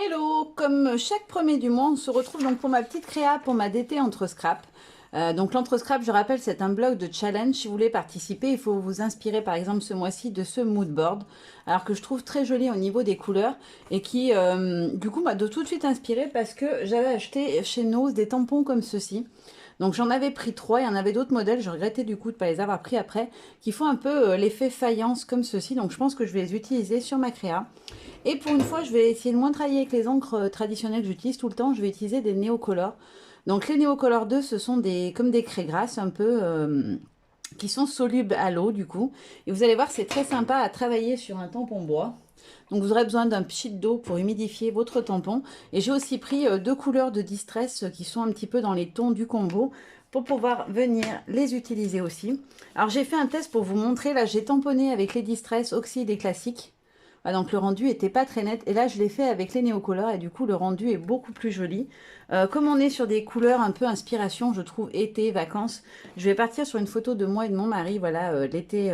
Hello, comme chaque premier du mois, on se retrouve donc pour ma petite créa pour ma DT entre scrap. Donc l'entre scrap, je rappelle, c'est un blog de challenge. Si vous voulez participer, il faut vous inspirer par exemple ce mois-ci de ce mood board, alors que je trouve très joli au niveau des couleurs et qui du coup m'a de tout de suite inspiré parce que j'avais acheté chez Nose des tampons comme ceci. Donc j'en avais pris trois, il y en avait d'autres modèles, je regrettais du coup de ne pas les avoir pris après, qui font un peu l'effet faïence comme ceci. Donc je pense que je vais les utiliser sur ma créa. Et pour une fois, je vais essayer de moins travailler avec les encres traditionnelles que j'utilise tout le temps. Je vais utiliser des Neocolor. Donc les Neocolor 2, ce sont comme des craies grasses un peu qui sont solubles à l'eau du coup. Et vous allez voir, c'est très sympa à travailler sur un tampon bois. Donc vous aurez besoin d'un pchit d'eau pour humidifier votre tampon. Et j'ai aussi pris deux couleurs de distress qui sont un petit peu dans les tons du combo pour pouvoir venir les utiliser aussi. Alors j'ai fait un test pour vous montrer. Là, j'ai tamponné avec les distress oxyde et classique. Ah, donc le rendu était pas très net. Et là, je l'ai fait avec les néocolores et du coup, le rendu est beaucoup plus joli. Comme on est sur des couleurs un peu inspiration, je trouve, été, vacances, je vais partir sur une photo de moi et de mon mari, voilà, l'été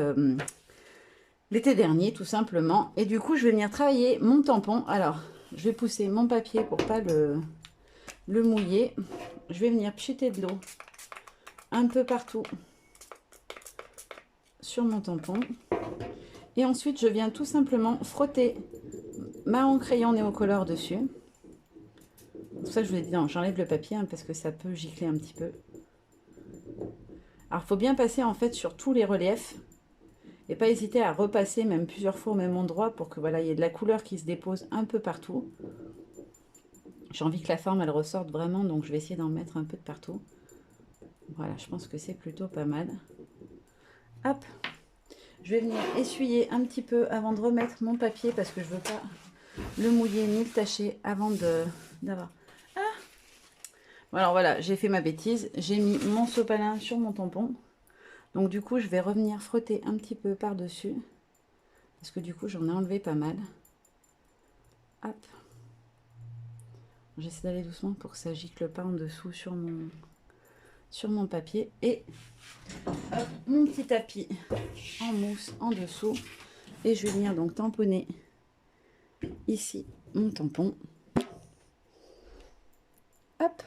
dernier, tout simplement. Et du coup, je vais venir travailler mon tampon. Alors, je vais pousser mon papier pour pas le mouiller. Je vais venir pchiter de l'eau un peu partout sur mon tampon. Et ensuite, je viens tout simplement frotter ma crayon néocolore dessus. C'est pour ça que je vous ai dit, non, j'enlève le papier hein, parce que ça peut gicler un petit peu. Alors, il faut bien passer en fait sur tous les reliefs et pas hésiter à repasser même plusieurs fois au même endroit pour que voilà, il y ait de la couleur qui se dépose un peu partout. J'ai envie que la forme elle ressorte vraiment, donc je vais essayer d'en mettre un peu de partout. Voilà, je pense que c'est plutôt pas mal. Hop, je vais venir essuyer un petit peu avant de remettre mon papier parce que je veux pas le mouiller ni le tacher avant d'avoir. Bon, alors voilà, j'ai fait ma bêtise. J'ai mis mon sopalin sur mon tampon. Donc du coup, je vais revenir frotter un petit peu par-dessus. Parce que du coup, j'en ai enlevé pas mal. Hop. J'essaie d'aller doucement pour que ça gicle pas en dessous sur mon papier. Et hop, mon petit tapis en mousse en dessous. Et je vais venir donc tamponner ici mon tampon. Hop.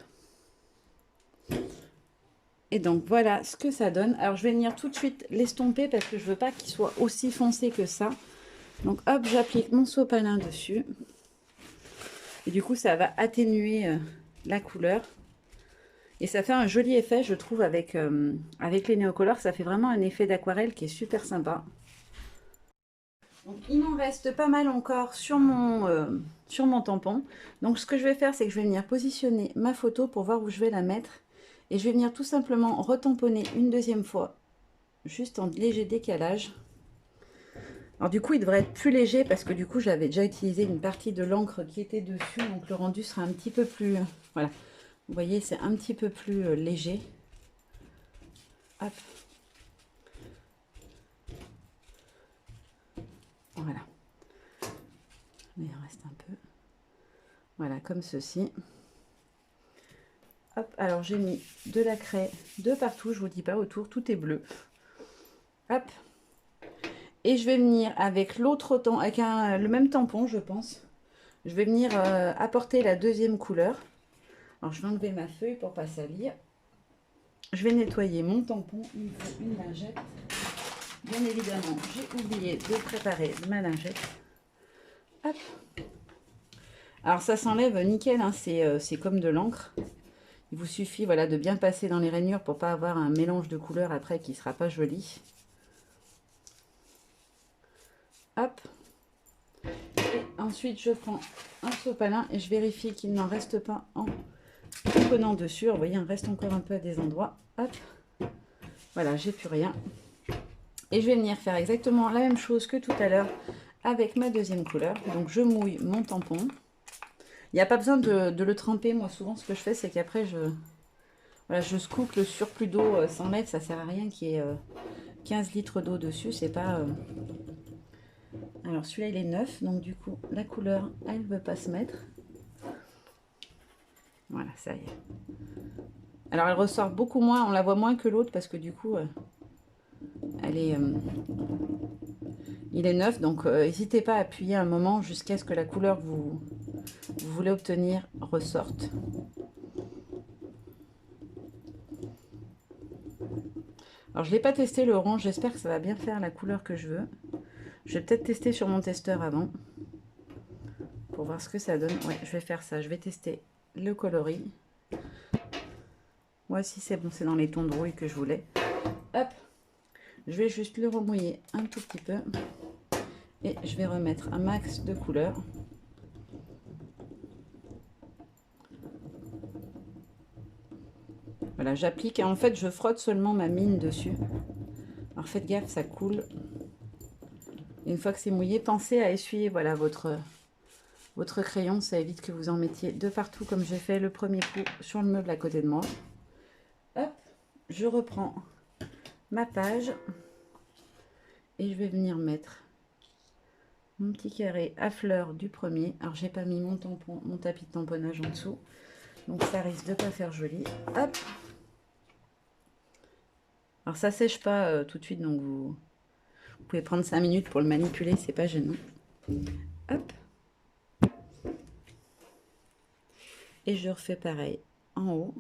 Et donc voilà ce que ça donne. Alors je vais venir tout de suite l'estomper parce que je veux pas qu'il soit aussi foncé que ça. Donc hop, j'applique mon sopalin dessus. Et du coup, ça va atténuer la couleur. Et ça fait un joli effet, je trouve, avec les néocolores. Ça fait vraiment un effet d'aquarelle qui est super sympa. Donc, il m'en reste pas mal encore sur mon tampon. Donc, ce que je vais faire, c'est que je vais venir positionner ma photo pour voir où je vais la mettre. Et je vais venir tout simplement retamponner une deuxième fois, juste en léger décalage. Alors du coup, il devrait être plus léger parce que du coup, j'avais déjà utilisé une partie de l'encre qui était dessus. Donc le rendu sera un petit peu plus... voilà. Vous voyez, c'est un petit peu plus léger. Hop. Voilà. Mais il en reste un peu. Voilà, comme ceci. Hop, alors j'ai mis de la craie de partout. Je vous dis pas autour, tout est bleu. Hop. Et je vais venir avec l'autre tampon, avec le même tampon, je pense. Je vais venir apporter la deuxième couleur. Alors je vais enlever ma feuille pour pas salir. Je vais nettoyer mon tampon, il me faut une lingette. Bien évidemment, j'ai oublié de préparer ma lingette. Hop. Alors ça s'enlève nickel, hein, c'est comme de l'encre. Il vous suffit voilà, de bien passer dans les rainures pour pas avoir un mélange de couleurs après qui sera pas joli. Hop. Et ensuite je prends un sopalin et je vérifie qu'il n'en reste pas en prenant dessus. Vous voyez, il en reste encore un peu à des endroits. Hop. Voilà, j'ai plus rien. Et je vais venir faire exactement la même chose que tout à l'heure avec ma deuxième couleur. Donc je mouille mon tampon. Il n'y a pas besoin de le tremper. Moi souvent ce que je fais c'est qu'après je scoop le surplus d'eau 100 mètres. Ça sert à rien qu'il y ait 15 litres d'eau dessus. C'est pas... Alors celui-là il est neuf. Donc du coup la couleur elle ne veut pas se mettre. Voilà, ça y est. Alors elle ressort beaucoup moins. On la voit moins que l'autre parce que du coup... elle est Il est neuf, donc n'hésitez pas à appuyer un moment jusqu'à ce que la couleur que vous voulez obtenir ressorte. Alors je ne l'ai pas testé le orange, j'espère que ça va bien faire la couleur que je veux. Je vais peut-être tester sur mon testeur avant, pour voir ce que ça donne. Ouais, je vais faire ça, je vais tester le coloris. Voici, c'est bon, c'est dans les tons de rouille que je voulais. Hop, je vais juste le remouiller un tout petit peu. Et je vais remettre un max de couleurs. Voilà, j'applique et en fait je frotte seulement ma mine dessus. Alors faites gaffe, ça coule. Et une fois que c'est mouillé, pensez à essuyer voilà, votre crayon. Ça évite que vous en mettiez de partout comme j'ai fait le premier coup sur le meuble à côté de moi. Hop, je reprends ma page et je vais venir mettre mon petit carré à fleurs du premier. Alors j'ai pas mis mon tampon, mon tapis de tamponnage en dessous, donc ça risque de pas faire joli. Hop. Alors ça sèche pas tout de suite, donc vous pouvez prendre 5 minutes pour le manipuler, c'est pas gênant. Hop. Et je refais pareil en haut.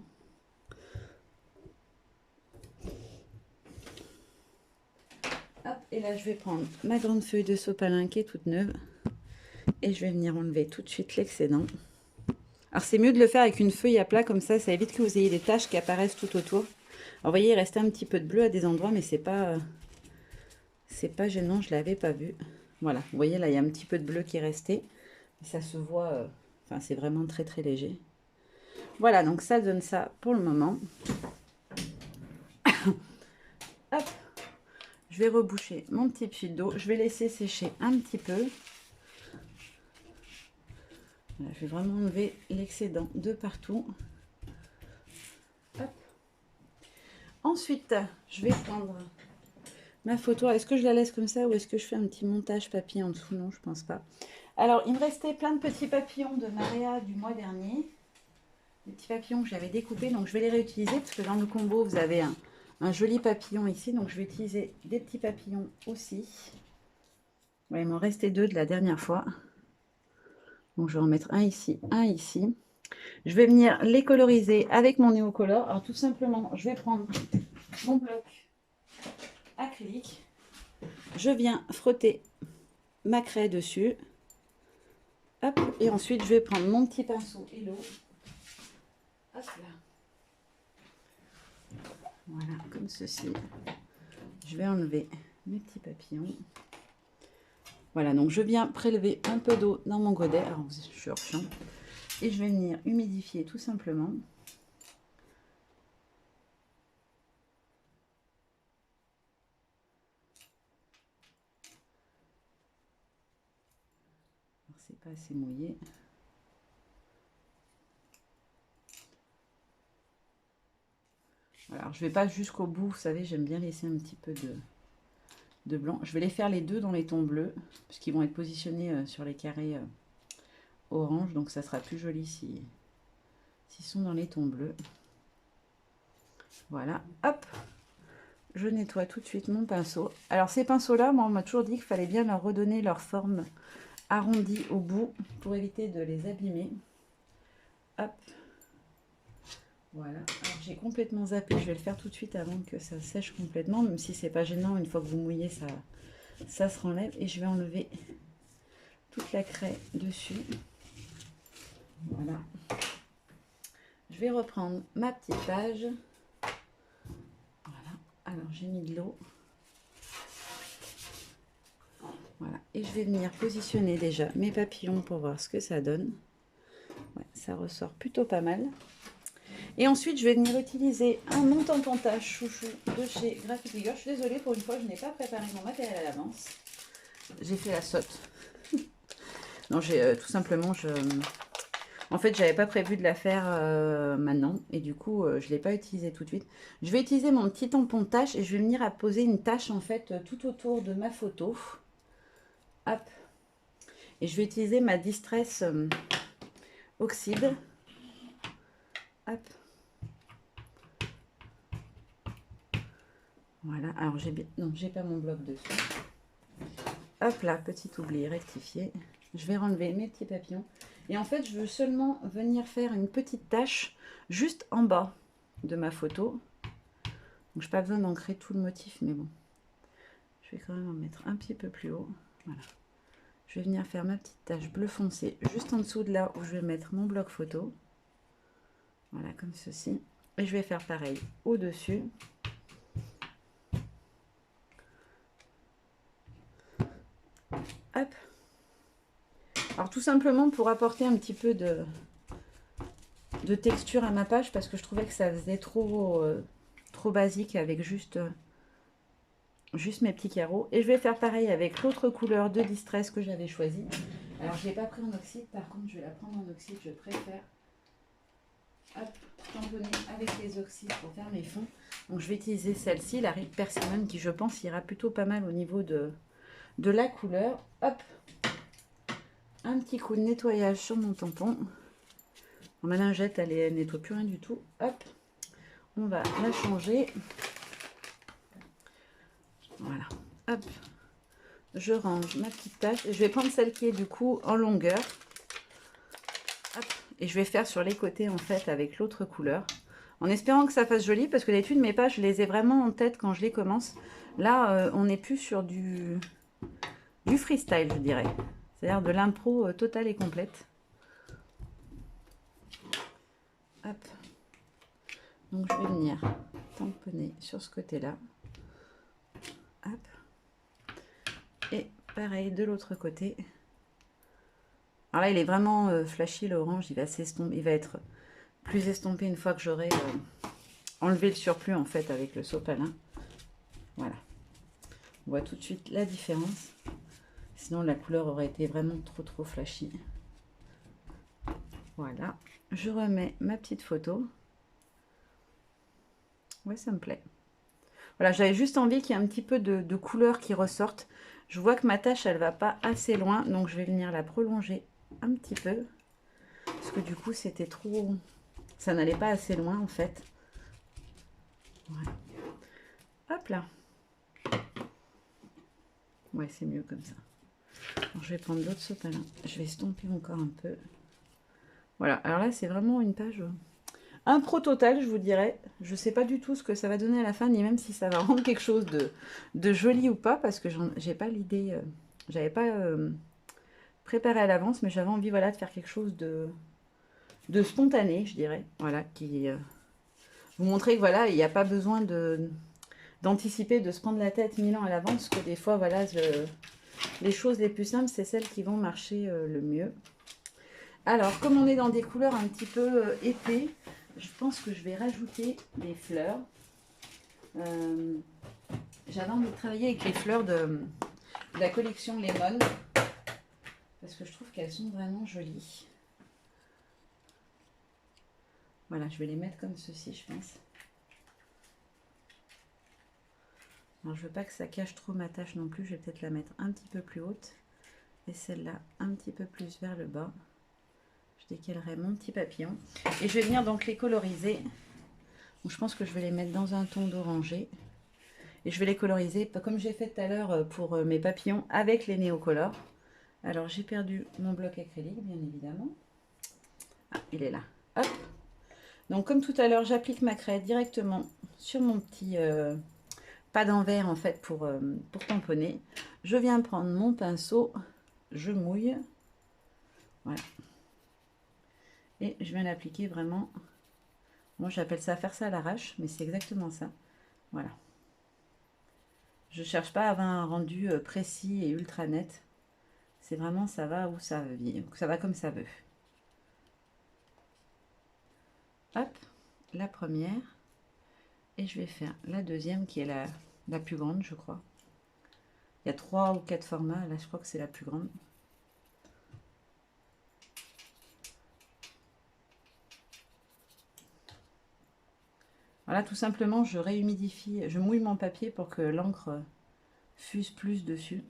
Hop, et là je vais prendre ma grande feuille de sopalin qui est toute neuve et je vais venir enlever tout de suite l'excédent. Alors c'est mieux de le faire avec une feuille à plat comme ça évite que vous ayez des taches qui apparaissent tout autour. Alors vous voyez, il reste un petit peu de bleu à des endroits, mais c'est pas gênant, je l'avais pas vu. Voilà, vous voyez là, il y a un petit peu de bleu qui est resté. Ça se voit, enfin c'est vraiment très très léger. Voilà, donc ça donne ça pour le moment. Hop, je vais reboucher mon petit puits d'eau. Je vais laisser sécher un petit peu. Voilà, je vais vraiment enlever l'excédent de partout. Hop. Ensuite, je vais prendre ma photo. Est-ce que je la laisse comme ça ou est-ce que je fais un petit montage papier en dessous? Non, je pense pas. Alors, il me restait plein de petits papillons de Maria du mois dernier. Des petits papillons que j'avais découpés, donc je vais les réutiliser parce que dans le combo, vous avez un joli papillon ici. Donc, je vais utiliser des petits papillons aussi. Ouais, il m'en restait 2 de la dernière fois. Donc, je vais en mettre un ici, un ici. Je vais venir les coloriser avec mon néocolor. Alors, tout simplement, je vais prendre mon bloc acrylique. Je viens frotter ma craie dessus. Hop, et ensuite, je vais prendre mon petit pinceau Hello. Hop là. Voilà, comme ceci. Je vais enlever mes petits papillons. Voilà, donc je viens prélever un peu d'eau dans mon godet. Alors, je suis hors champ. Et je vais venir humidifier tout simplement. C'est pas assez mouillé. Alors, je vais pas jusqu'au bout, vous savez, j'aime bien laisser un petit peu de blanc. Je vais les faire les deux dans les tons bleus, puisqu'ils vont être positionnés sur les carrés orange, donc ça sera plus joli s'ils sont dans les tons bleus. Voilà, hop, je nettoie tout de suite mon pinceau. Alors ces pinceaux-là, moi on m'a toujours dit qu'il fallait bien leur redonner leur forme arrondie au bout, pour éviter de les abîmer. Hop. Voilà, alors j'ai complètement zappé, je vais le faire tout de suite avant que ça sèche complètement, même si c'est pas gênant, une fois que vous mouillez, ça se renlève. Et je vais enlever toute la craie dessus. Voilà. Je vais reprendre ma petite page. Voilà, alors j'ai mis de l'eau. Voilà, et je vais venir positionner déjà mes papillons pour voir ce que ça donne. Ouais, ça ressort plutôt pas mal. Et ensuite, je vais venir utiliser un montant-pontage chouchou de chez Graphic Vigor. Je suis désolée, pour une fois, je n'ai pas préparé mon matériel à l'avance. J'ai fait la sotte. Non, j'ai tout simplement, en fait, j'avais pas prévu de la faire maintenant. Et du coup, je ne l'ai pas utilisé tout de suite. Je vais utiliser mon petit tampon de tâche et je vais venir apposer une tâche, en fait, tout autour de ma photo. Hop. Et je vais utiliser ma Distress Oxyde. Hop. Voilà, alors j'ai pas mon bloc dessus. Hop là, petit oubli, rectifié. Je vais renlever mes petits papillons. Et en fait, je veux seulement venir faire une petite tache juste en bas de ma photo. Donc, je n'ai pas besoin d'ancrer tout le motif, mais bon. Je vais quand même en mettre un petit peu plus haut. Voilà. Je vais venir faire ma petite tache bleu foncé juste en dessous de là où je vais mettre mon bloc photo. Voilà, comme ceci. Et je vais faire pareil au-dessus. Hop. Alors tout simplement pour apporter un petit peu de texture à ma page parce que je trouvais que ça faisait trop basique avec juste mes petits carreaux. Et je vais faire pareil avec l'autre couleur de Distress que j'avais choisie. Alors je ne l'ai pas pris en oxyde, par contre je vais la prendre en oxyde, je préfère tamponner avec les oxydes pour faire mes fonds. Donc je vais utiliser celle-ci, la Rick Persimmon, qui je pense ira plutôt pas mal au niveau de la couleur. Hop, un petit coup de nettoyage sur mon tampon. Ma lingette, elle nettoie plus rien du tout. Hop, on va la changer. Voilà, hop, je range ma petite tache. Et je vais prendre celle qui est du coup en longueur. Hop, et je vais faire sur les côtés en fait avec l'autre couleur. En espérant que ça fasse joli parce que d'habitude mes pages, je les ai vraiment en tête quand je les commence. Là, on n'est plus sur du freestyle, je dirais. C'est-à-dire de l'impro totale et complète. Hop. Donc je vais venir tamponner sur ce côté-là. Hop. Et pareil de l'autre côté. Alors là, il est vraiment flashy, l'orange. Il va être plus estompé une fois que j'aurai enlevé le surplus en fait avec le sopalin. Voilà. On voit tout de suite la différence. Sinon, la couleur aurait été vraiment trop flashy. Voilà. Je remets ma petite photo. Ouais, ça me plaît. Voilà, j'avais juste envie qu'il y ait un petit peu de couleur qui ressorte. Je vois que ma tâche, elle va pas assez loin. Donc, je vais venir la prolonger un petit peu. Parce que du coup, c'était trop... Ça n'allait pas assez loin, en fait. Voilà. Hop là. Ouais, c'est mieux comme ça. Alors, je vais prendre l'autre sopalin. Je vais estomper encore un peu. Voilà. Alors là, c'est vraiment une page... Un pro total, je vous dirais. Je ne sais pas du tout ce que ça va donner à la fin, ni même si ça va rendre quelque chose de joli ou pas, parce que j'ai pas l'idée... j'avais pas préparé à l'avance, mais j'avais envie voilà, de faire quelque chose de spontané, je dirais. Voilà, qui... vous montrer que voilà, il n'y a pas besoin d'anticiper, de se prendre la tête 1000 ans à l'avance, que des fois, voilà, les choses les plus simples, c'est celles qui vont marcher le mieux. Alors, comme on est dans des couleurs un petit peu épais, je pense que je vais rajouter des fleurs. J'avais envie de travailler avec les fleurs de la collection Lemon, parce que je trouve qu'elles sont vraiment jolies. Voilà, je vais les mettre comme ceci, je pense. Alors, je veux pas que ça cache trop ma tâche non plus. Je vais peut-être la mettre un petit peu plus haute. Et celle-là, un petit peu plus vers le bas. Je décalerai mon petit papillon. Et je vais venir donc les coloriser. Donc, je pense que je vais les mettre dans un ton d'orangé. Et je vais les coloriser, comme j'ai fait tout à l'heure pour mes papillons, avec les néocolores. Alors, j'ai perdu mon bloc acrylique, bien évidemment. Ah, il est là. Hop. Donc, comme tout à l'heure, j'applique ma craie directement sur mon petit... pas d'envers en fait pour tamponner. Je viens prendre mon pinceau, je mouille, voilà, et je viens l'appliquer vraiment. Moi j'appelle ça faire ça à l'arrache, mais c'est exactement ça. Voilà. Je cherche pas à avoir un rendu précis et ultra net. C'est vraiment ça va où ça veut, ça va comme ça veut. Hop, la première, et je vais faire la deuxième qui est la plus grande, je crois. Il y a 3 ou 4 formats, là je crois que c'est la plus grande. Voilà, tout simplement, je réhumidifie, je mouille mon papier pour que l'encre fuse plus dessus.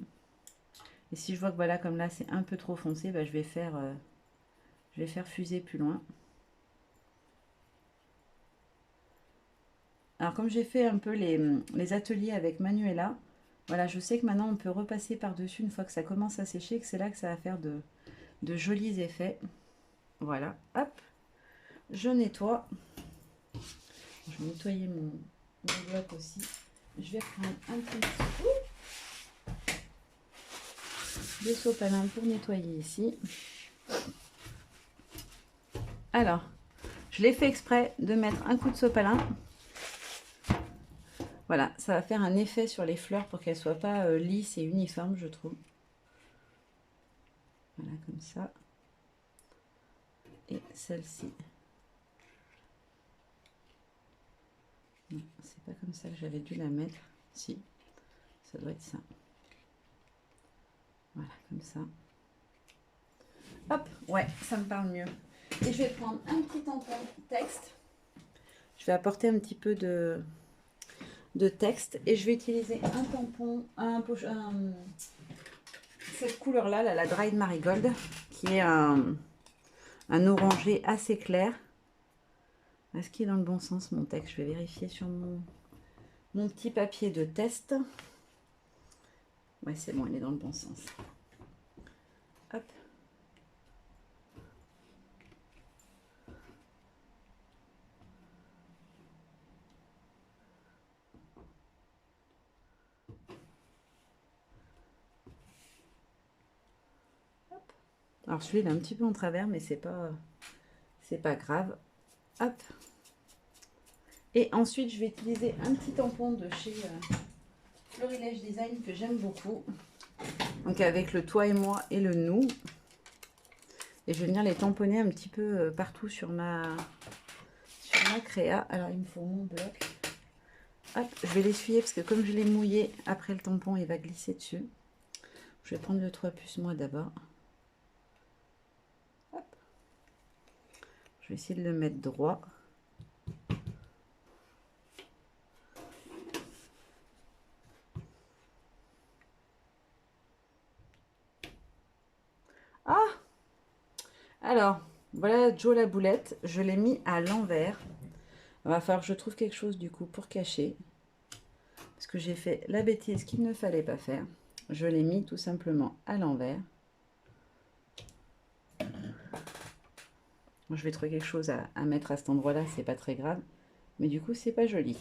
Et si je vois que voilà, comme là, c'est un peu trop foncé, bah, je vais faire fuser plus loin. Alors, comme j'ai fait un peu les ateliers avec Manuela, Voilà, je sais que maintenant on peut repasser par-dessus une fois que ça commence à sécher, que c'est là que ça va faire de jolis effets. Voilà, hop, je nettoie. Je vais nettoyer mon bloc aussi. Je vais prendre un petit coup de sopalin pour nettoyer ici. Alors, je l'ai fait exprès de mettre un coup de sopalin. Voilà, ça va faire un effet sur les fleurs pour qu'elles ne soient pas lisses et uniformes, je trouve. Voilà, comme ça. Et celle-ci. Non, c'est pas comme ça que j'avais dû la mettre. Si, ça doit être ça. Voilà, comme ça. Hop, ouais, ça me parle mieux. Et je vais prendre un petit tampon texte. Je vais apporter un petit peu de texte. Et je vais utiliser un tampon, cette couleur-là, la Dried Marigold, qui est un orangé assez clair. Est-ce qu'il est dans le bon sens, mon texte? Je vais vérifier sur mon petit papier de test. Ouais, c'est bon, il est dans le bon sens. Hop. Alors celui-là, il est un petit peu en travers, mais c'est pas grave. Hop. Et ensuite, je vais utiliser un petit tampon de chez Florilège Design que j'aime beaucoup. Donc avec le toi et moi et le nous. Et je vais venir les tamponner un petit peu partout sur ma créa. Alors il me faut mon bloc. Hop, je vais l'essuyer parce que comme je l'ai mouillé, après le tampon, il va glisser dessus. Je vais prendre le 3 plus moi d'abord. Hop. Je vais essayer de le mettre droit. Ah! Alors, voilà Joe la boulette. Je l'ai mis à l'envers. Il va falloir que je trouve quelque chose du coup pour cacher. Parce que j'ai fait la bêtise qu'il ne fallait pas faire. Je l'ai mis tout simplement à l'envers. Moi, je vais trouver quelque chose à mettre à cet endroit-là, c'est pas très grave. Mais du coup, c'est pas joli.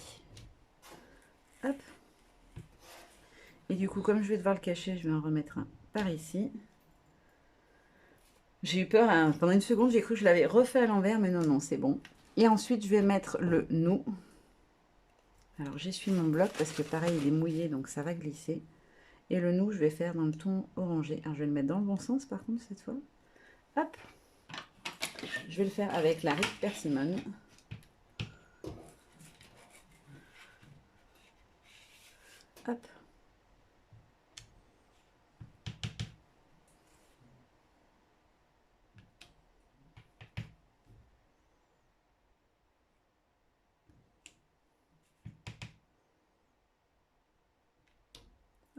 Hop. Et du coup, comme je vais devoir le cacher, je vais en remettre un par ici. J'ai eu peur, hein. Pendant une seconde, j'ai cru que je l'avais refait à l'envers, mais non, non, c'est bon. Et ensuite, je vais mettre le nous. Alors, j'essuie mon bloc parce que pareil, il est mouillé, donc ça va glisser. Et le nous, je vais faire dans le ton orangé. Alors, je vais le mettre dans le bon sens, par contre, cette fois. Hop. Je vais le faire avec la Rick Persimmon. Hop.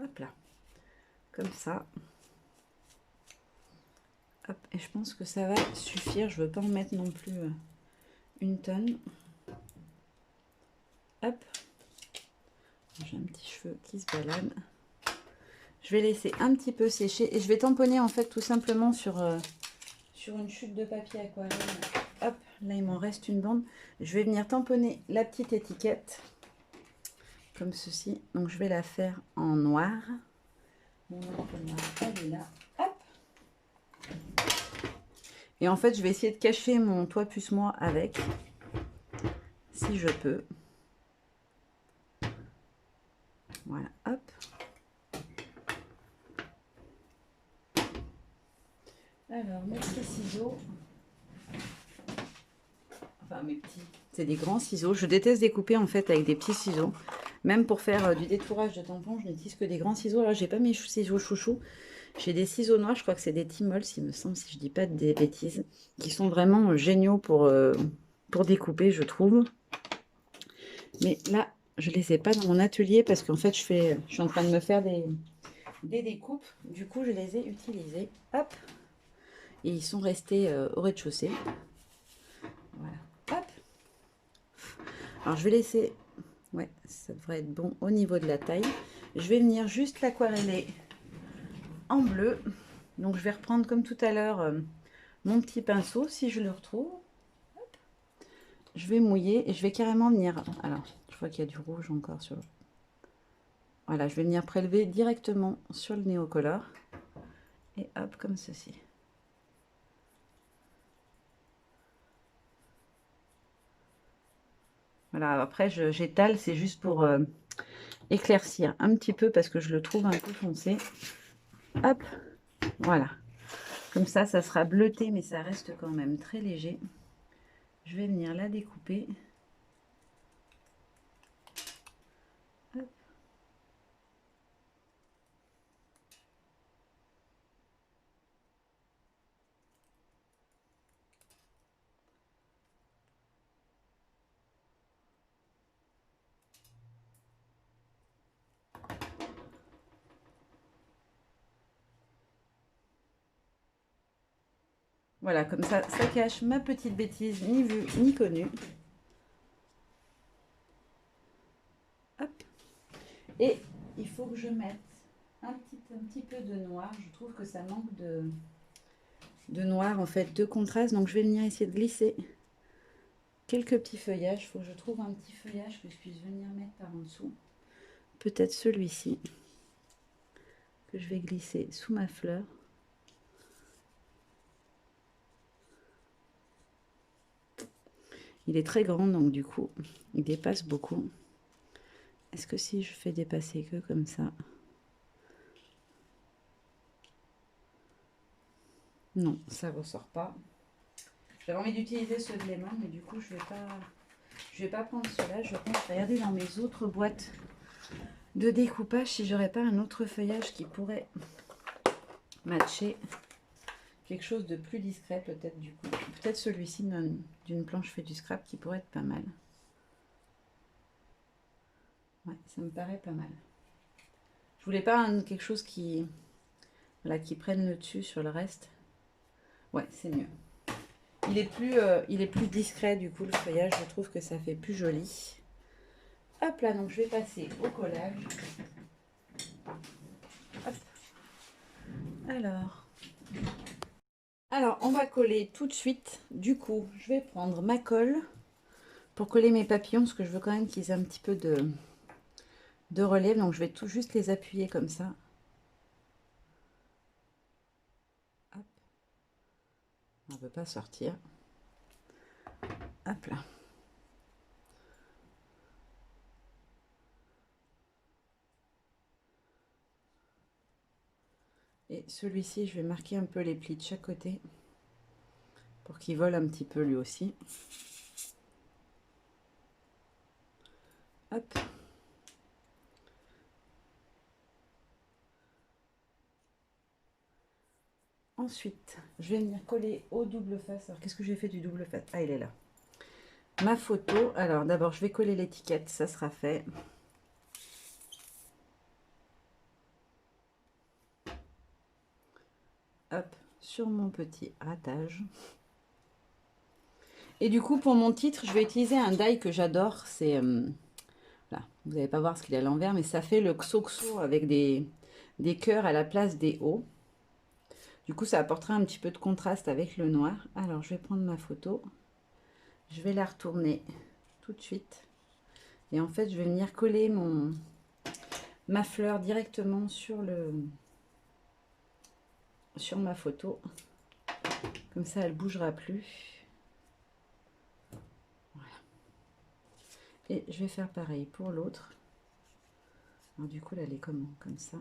Hop là. Comme ça. Hop. Et je pense que ça va suffire. Je ne veux pas en mettre non plus une tonne. Hop. J'ai un petit cheveu qui se balade. Je vais laisser un petit peu sécher. Et je vais tamponner en fait tout simplement sur une chute de papier aquarelle. Hop. Là, il m'en reste une bande. Je vais venir tamponner la petite étiquette. Comme ceci. Donc, je vais la faire en noir. Mon encre noire, elle est là. Hop. Et en fait, je vais essayer de cacher mon toi plus moi avec. Si je peux. Voilà, hop. Alors, mes petits ciseaux. Enfin, mes petits. C'est des grands ciseaux. Je déteste découper en fait avec des petits ciseaux. Même pour faire du détourage de tampons, je n'utilise que des grands ciseaux. Là, j'ai pas mes ciseaux chouchou. J'ai des ciseaux noirs, je crois que c'est des Timols, il me semble, si je dis pas des bêtises, qui sont vraiment géniaux pour découper, je trouve. Mais là, je les ai pas dans mon atelier parce qu'en fait, je suis en train de me faire des découpes. Du coup, je les ai utilisés. Hop. Et ils sont restés au rez-de-chaussée. Voilà. Hop. Alors, je vais laisser... Ouais, ça devrait être bon au niveau de la taille. Je vais venir juste l'aquareller en bleu. Donc je vais reprendre comme tout à l'heure mon petit pinceau si je le retrouve. Je vais mouiller et je vais carrément venir... Alors, je vois qu'il y a du rouge encore sur le... Voilà, je vais venir prélever directement sur le Neocolor. Et hop, comme ceci. Voilà, après j'étale, c'est juste pour éclaircir un petit peu parce que je le trouve un peu foncé. Hop, voilà. Comme ça sera bleuté, mais ça reste quand même très léger. Je vais venir la découper. Hop. Voilà, comme ça cache ma petite bêtise, ni vue ni connue. Hop. Et il faut que je mette un petit peu de noir. Je trouve que ça manque de noir, en fait, de contraste. Donc, je vais venir essayer de glisser quelques petits feuillages. Il faut que je trouve un petit feuillage que je puisse venir mettre par en dessous. Peut-être celui-ci, que je vais glisser sous ma fleur. Il est très grand, donc du coup, il dépasse beaucoup. Est-ce que si je fais dépasser que comme ça? Non, ça ressort pas. J'avais envie d'utiliser ceux de Lehmann, mais du coup, je vais pas prendre cela. Je pense regarder dans mes autres boîtes de découpage si j'aurais pas un autre feuillage qui pourrait matcher. Quelque chose de plus discret peut-être du coup. Peut-être celui-ci d'une planche fait du scrap qui pourrait être pas mal. Ouais, ça me paraît pas mal. Je voulais pas quelque chose qui, voilà, qui prenne le dessus sur le reste. Ouais, c'est mieux. Il est plus discret du coup le feuillage. Je trouve que ça fait plus joli. Hop là, donc je vais passer au collage. Hop. Alors, on va coller tout de suite. Du coup, je vais prendre ma colle pour coller mes papillons, parce que je veux quand même qu'ils aient un petit peu de relève. Donc, je vais tout juste les appuyer comme ça. Hop. On ne peut pas sortir. Hop là. Et celui-ci, je vais marquer un peu les plis de chaque côté pour qu'il vole un petit peu lui aussi. Hop. Ensuite, je vais venir coller au double face. Alors, qu'est-ce que j'ai fait du double face? Ah, il est là. Ma photo. Alors, d'abord, je vais coller l'étiquette. Ça sera fait. Hop, sur mon petit ratage. Et du coup, pour mon titre, je vais utiliser un die que j'adore. C'est... là, vous n'allez pas voir ce qu'il a à l'envers, mais ça fait le XOXO avec des cœurs à la place des O. Du coup, ça apportera un petit peu de contraste avec le noir. Alors, je vais prendre ma photo. Je vais la retourner tout de suite. Et en fait, je vais venir coller ma fleur directement sur ma photo. Comme ça, elle ne bougera plus. Voilà. Et je vais faire pareil pour l'autre. Alors du coup, là, elle est comment? Comme ça.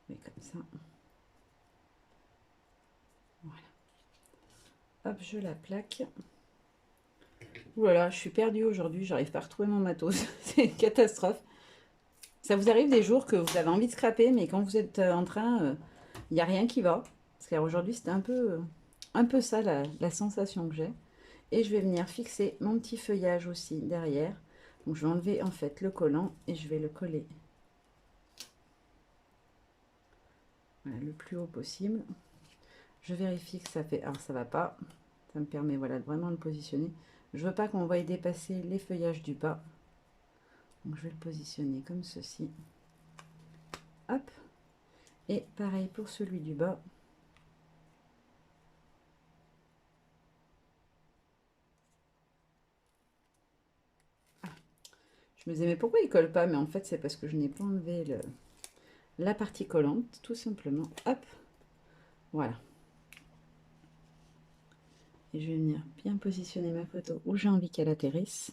Oui, comme ça. Voilà. Hop, je la plaque. Ouh là là, je suis perdue aujourd'hui. J'arrive pas à retrouver mon matos. C'est une catastrophe. Ça vous arrive des jours que vous avez envie de scraper, mais quand vous êtes en train, il n'y a rien qui va. Parce qu'aujourd'hui, c'était un peu ça la sensation que j'ai. Et je vais venir fixer mon petit feuillage aussi derrière. Donc je vais enlever en fait le collant et je vais le coller, voilà, le plus haut possible. Je vérifie que ça fait... Alors ça va pas. Ça me permet, voilà, de vraiment le positionner. Je veux pas qu'on voie dépasser les feuillages du bas. Donc je vais le positionner comme ceci. hop. Et pareil pour celui du bas. Je me disais, mais pourquoi il colle pas? Mais en fait, c'est parce que je n'ai pas enlevé la partie collante, tout simplement. Hop, voilà. Et je vais venir bien positionner ma photo où j'ai envie qu'elle atterrisse.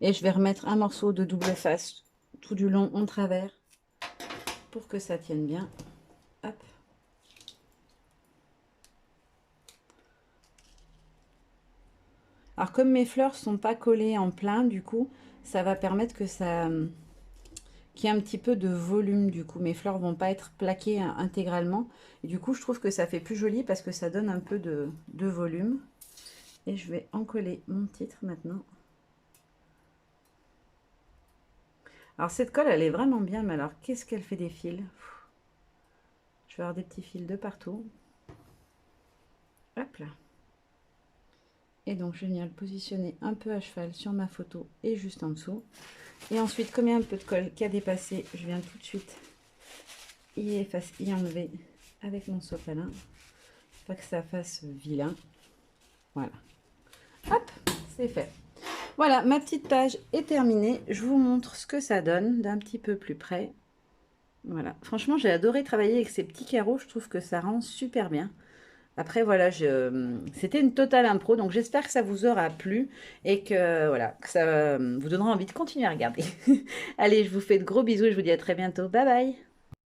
Et je vais remettre un morceau de double face tout du long en travers pour que ça tienne bien. Hop. Alors comme mes fleurs sont pas collées en plein, du coup, ça va permettre que ça qu'il y ait un petit peu de volume. Du coup, mes fleurs vont pas être plaquées intégralement. Et du coup, je trouve que ça fait plus joli parce que ça donne un peu de volume. Et je vais en coller mon titre maintenant. Alors cette colle, elle est vraiment bien, mais alors qu'est-ce qu'elle fait des fils? Je vais avoir des petits fils de partout. Hop là. Et donc je vais venir le positionner un peu à cheval sur ma photo et juste en dessous. Et ensuite, comme il y a un peu de colle qui a dépassé, je viens tout de suite y enlever avec mon sopalin. Pas que ça fasse vilain. Voilà. Hop, c'est fait. Voilà, ma petite page est terminée. Je vous montre ce que ça donne d'un petit peu plus près. Voilà, franchement, j'ai adoré travailler avec ces petits carreaux. Je trouve que ça rend super bien. Après, voilà, c'était une totale impro, donc j'espère que ça vous aura plu et que, voilà, que ça vous donnera envie de continuer à regarder. Allez, je vous fais de gros bisous et je vous dis à très bientôt. Bye bye!